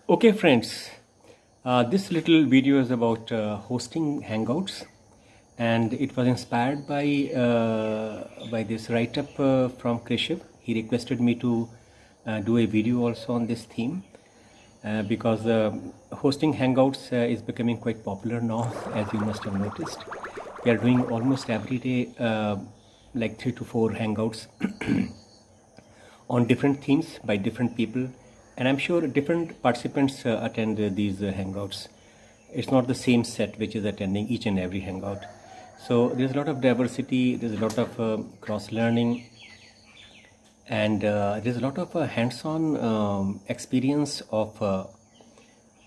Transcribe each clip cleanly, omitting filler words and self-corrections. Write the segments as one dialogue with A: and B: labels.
A: Okay, friends, this little video is about hosting Hangouts, and it was inspired by this write-up from Krishiv. He requested me to do a video also on this theme because hosting Hangouts is becoming quite popular now, as you must have noticed. We are doing almost every day, like 3 to 4 Hangouts on different themes by different people, and I'm sure different participants attend these hangouts. It's not the same set which is attending each and every hangout. So there's a lot of diversity, there's a lot of cross learning, and there's a lot of hands-on experience of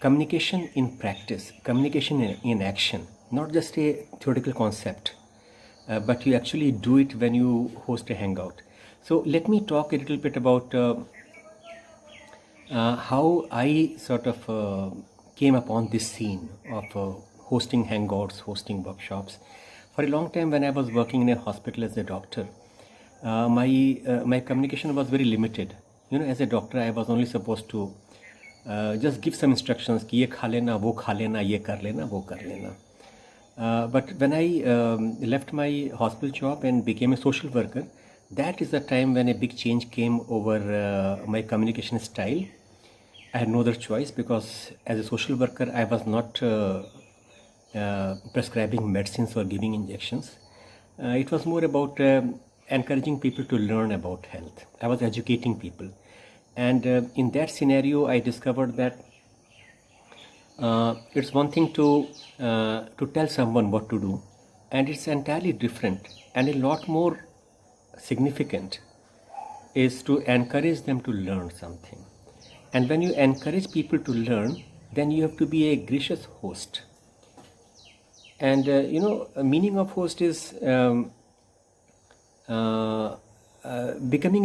A: communication in practice, communication in action, not just a theoretical concept, but you actually do it when you host a hangout. So let me talk a little bit about how I sort of came upon this scene of hosting hangouts, hosting workshops. For a long time, when I was working in a hospital as a doctor, my communication was very limited. You know, as a doctor, I was only supposed to just give some instructions कि ये खा लेना, वो खा लेना, ये कर लेना, वो कर लेना. But when I left my hospital job and became a social worker, that is the time when a big change came over my communication style. I had no other choice because as a social worker, I was not prescribing medicines or giving injections. It was more about encouraging people to learn about health. I was educating people. And in that scenario, I discovered that it's one thing to tell someone what to do, and it's entirely different and a lot more significant is to encourage them to learn something. And when you encourage people to learn, then you have to be a gracious host. And meaning of host is becoming a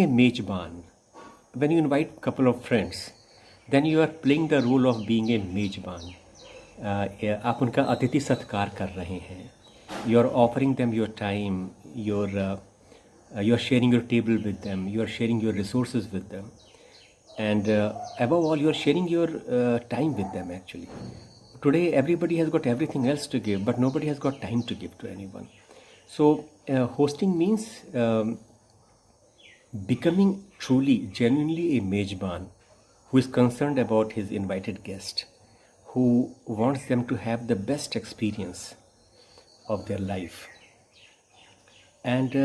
A: mejban. When you invite a couple of friends, then you are playing the role of being a mejban. आप उनका अतिथि सत्कार कर रहे हैं. You are offering them your time, you are sharing your table with them, you are sharing your resources with them, and above all, you are sharing your time with them. Actually, today everybody has got everything else to give, but nobody has got time to give to anyone. So hosting means becoming truly, genuinely a mejban who is concerned about his invited guest, who wants them to have the best experience of their life. And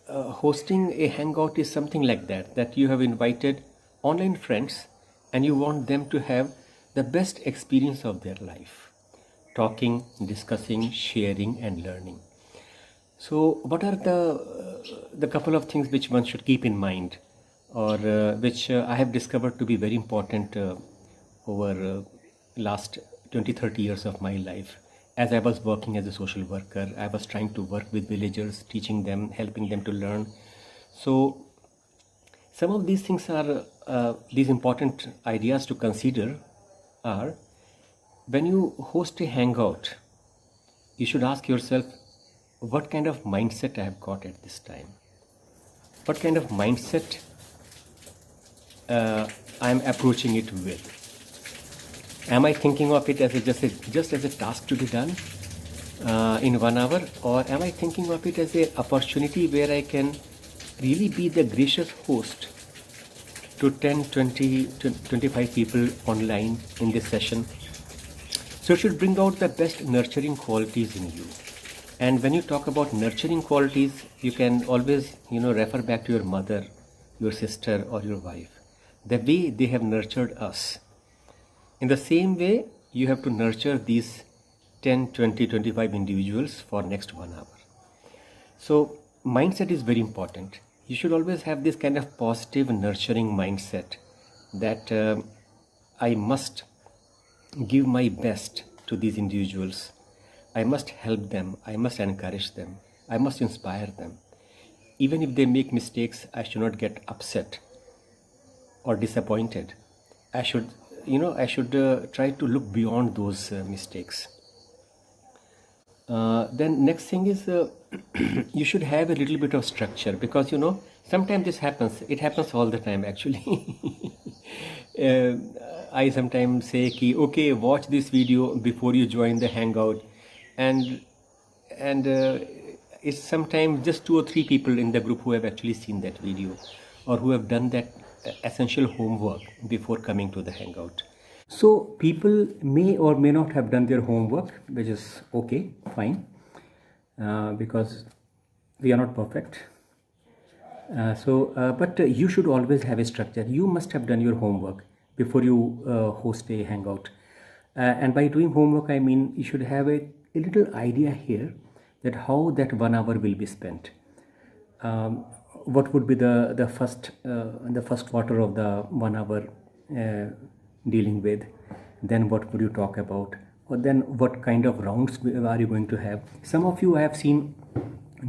A: hosting a hangout is something like that you have invited online friends and you want them to have the best experience of their life, talking, discussing, sharing, and learning. So what are the couple of things which one should keep in mind, or which I have discovered to be very important over last 20-30 years of my life? As I was working as a social worker, I was trying to work with villagers, teaching them, helping them to learn. So some of these things are, these important ideas to consider are, when you host a hangout, you should ask yourself, what kind of mindset I have got at this time? What kind of mindset I am approaching it with? Am I thinking of it as just as a task to be done in 1 hour, or am I thinking of it as an opportunity where I can really be the gracious host to 10, 20, 25 people online in this session? So it should bring out the best nurturing qualities in you. And when you talk about nurturing qualities, you can always, refer back to your mother, your sister, or your wife. The way they have nurtured us. In the same way, you have to nurture these 10, 20, 25 individuals for next 1 hour. So mindset is very important. You should always have this kind of positive, nurturing mindset that I must give my best to these individuals. I must help them. I must encourage them. I must inspire them. Even if they make mistakes, I should not get upset or disappointed. I should try to look beyond those mistakes. Then next thing is you should have a little bit of structure, because sometimes this happens. It happens all the time actually. I sometimes say ki, okay, watch this video before you join the hangout, and it's sometimes just 2 or 3 people in the group who have actually seen that video or who have done that essential homework before coming to the hangout. So people may or may not have done their homework, which is okay, fine, because we are not perfect. But you should always have a structure. You must have done your homework before you host a hangout. And by doing homework, I mean you should have a little idea here that how that 1 hour will be spent. What would be the first quarter of the 1 hour dealing with? Then what would you talk about? Or then what kind of rounds are you going to have? Some of you I have seen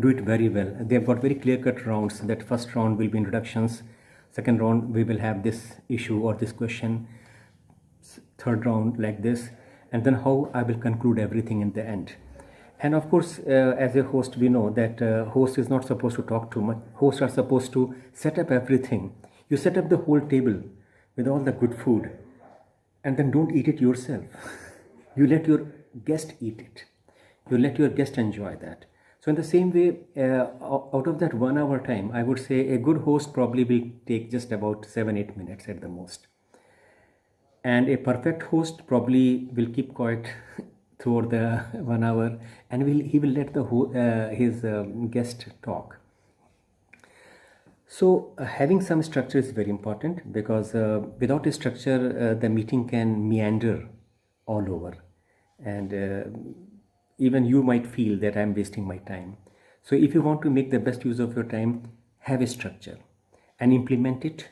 A: do it very well. They've got very clear-cut rounds. That first round will be introductions. Second round we will have this issue or this question. Third round like this, and then how I will conclude everything in the end. And of course, as a host, we know that host is not supposed to talk too much. Hosts are supposed to set up everything. You set up the whole table with all the good food, and then don't eat it yourself. You let your guest eat it. You let your guest enjoy that. So in the same way, out of that 1 hour time, I would say a good host probably will take just about 7-8 minutes at the most. And a perfect host probably will keep quiet throughout the 1 hour, and he will let his guest talk. So having some structure is very important, because without a structure, the meeting can meander all over, and even you might feel that I'm wasting my time. So if you want to make the best use of your time, have a structure and implement it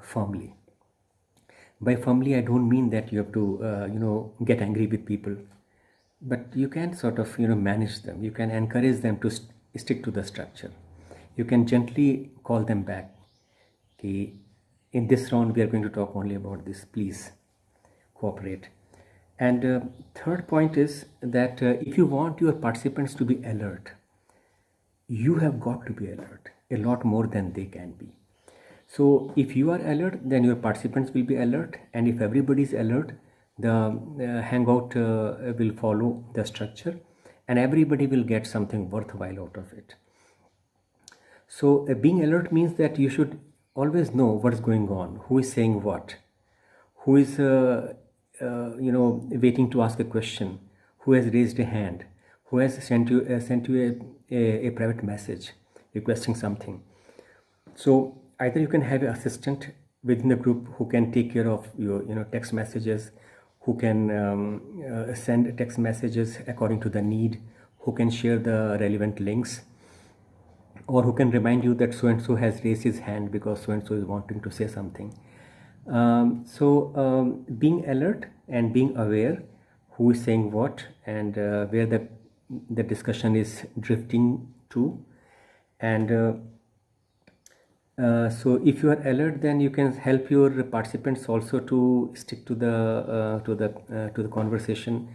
A: firmly. By firmly, I don't mean that you have to, get angry with people, but you can sort of, manage them. You can encourage them to stick to the structure. You can gently call them back. Okay, in this round, we are going to talk only about this. Please cooperate. And third point is that if you want your participants to be alert, you have got to be alert a lot more than they can be. So if you are alert, then your participants will be alert, and if everybody is alert, the hangout will follow the structure, and everybody will get something worthwhile out of it. So being alert means that you should always know what's going on, who is saying what, who is waiting to ask a question, who has raised a hand, who has sent you a private message requesting something. So either you can have an assistant within the group who can take care of your text messages, who can send text messages according to the need, who can share the relevant links, or who can remind you that so and so has raised his hand because so and so is wanting to say something. Being alert and being aware who is saying what, and where the discussion is drifting to, and so if you are alert, then you can help your participants also to stick to the conversation,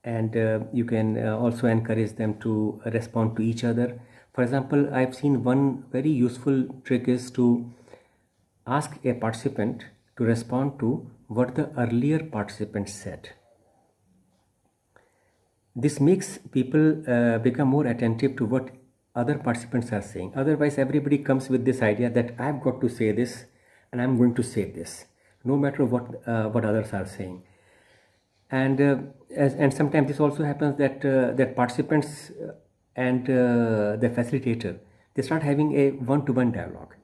A: and you can also encourage them to respond to each other. For example, I've seen one very useful trick is to ask a participant to respond to what the earlier participant said. This makes people become more attentive to what other participants are saying. Otherwise, everybody comes with this idea that I've got to say this and I'm going to say this, no matter what others are saying. And sometimes this also happens that participants and the facilitator, they start having a one-to-one dialogue.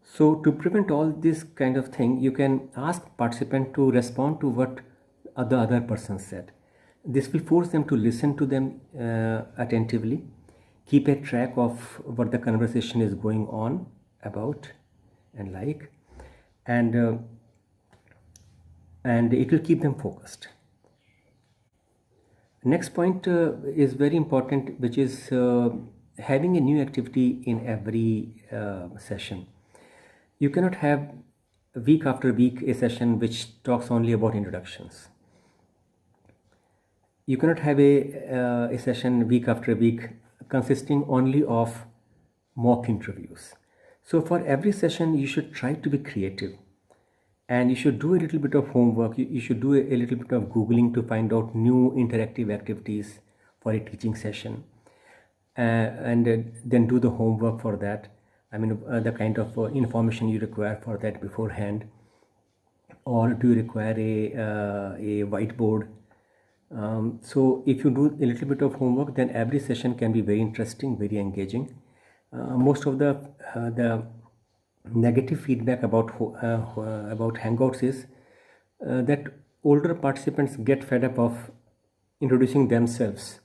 A: So to prevent all this kind of thing, you can ask participant to respond to what the other person said. This will force them to listen to them attentively, keep a track of what the conversation is going on about and like, and it will keep them focused. Next point is very important, which is having a new activity in every session. You cannot have week after week a session which talks only about introductions. You cannot have a session week after week consisting only of mock interviews. So for every session, you should try to be creative and you should do a little bit of homework. You should do a little bit of Googling to find out new interactive activities for a teaching session, and then do the homework for that. I mean, the kind of information you require for that beforehand, or do you require a whiteboard? So if you do a little bit of homework, then every session can be very interesting, very engaging. Most of the negative feedback about Hangouts is that older participants get fed up of introducing themselves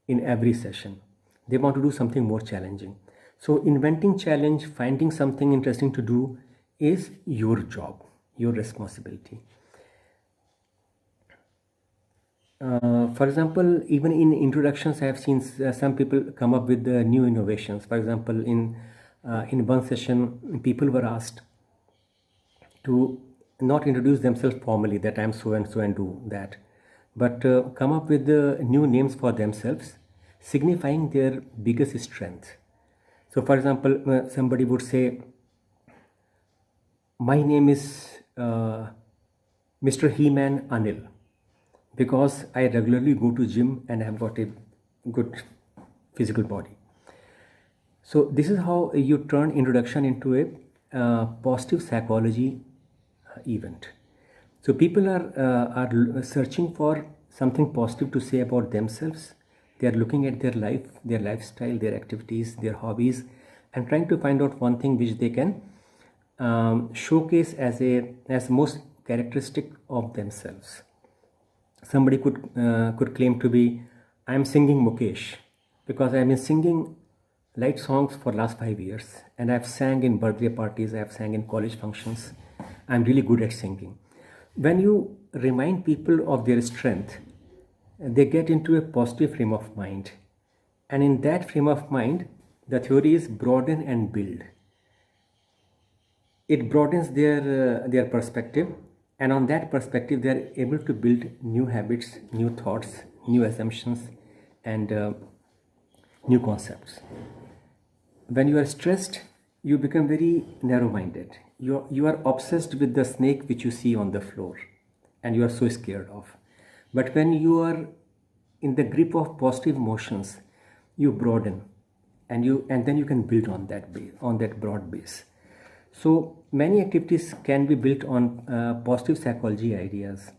A: in every session. They want to do something more challenging. So inventing challenge, finding something interesting to do is your job, your responsibility. For example, even in introductions, I have seen some people come up with new innovations. For example, in one session, people were asked to not introduce themselves formally, that I'm so and so and do that, but come up with new names for themselves, signifying their biggest strength. So, for example, somebody would say, my name is Mr. He-Man Anil, because I regularly go to gym and I have got a good physical body. So this is how you turn introduction into a positive psychology event. So people are searching for something positive to say about themselves. They are looking at their life, their lifestyle, their activities, their hobbies, and trying to find out one thing which they can showcase as most characteristic of themselves. Somebody could claim to be, I'm singing Mukesh, because I've been singing light songs for last 5 years, and I've sang in birthday parties, I've sang in college functions. I'm really good at singing. When you remind people of their strength, they get into a positive frame of mind, and in that frame of mind, the theory is broaden and build. It broadens their perspective, and on that perspective they are able to build new habits, new thoughts, new assumptions, and new concepts. When you are stressed, you become very narrow-minded. You are obsessed with the snake which you see on the floor and you are so scared of. But when you are in the grip of positive emotions, you broaden, and then you can build on that base, on that broad base. So many activities can be built on positive psychology ideas.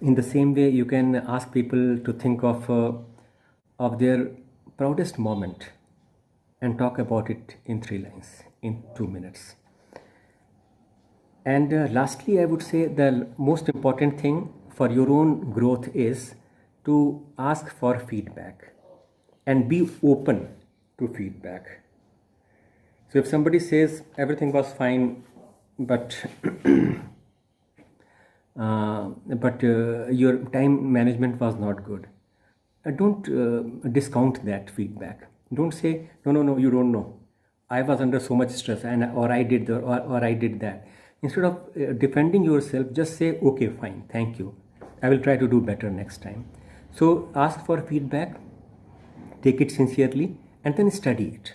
A: In the same way, you can ask people to think of their proudest moment and talk about it in 3 lines, in 2 minutes. And lastly, I would say the most important thing for your own growth is to ask for feedback and be open to feedback. So if somebody says everything was fine, but your time management was not good, don't discount that feedback. Don't say, no, you don't know. I was under so much stress, or I did or I did that. Instead of defending yourself, just say, okay, fine, thank you. I will try to do better next time. So ask for feedback, take it sincerely, and then study it,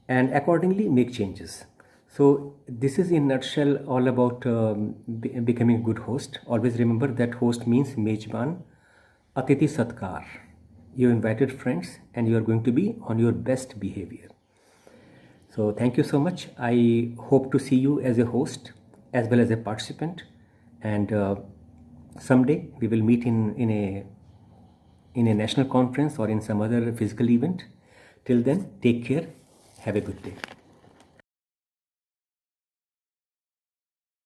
A: and accordingly make changes. So this is in a nutshell all about becoming a good host. Always remember that host means Mejban, Atiti Satkar. You invited friends and you are going to be on your best behavior. So thank you so much. I hope to see you as a host as well as a participant, and someday we will meet in a national conference or in some other physical event. Till then, take care. Have a good day.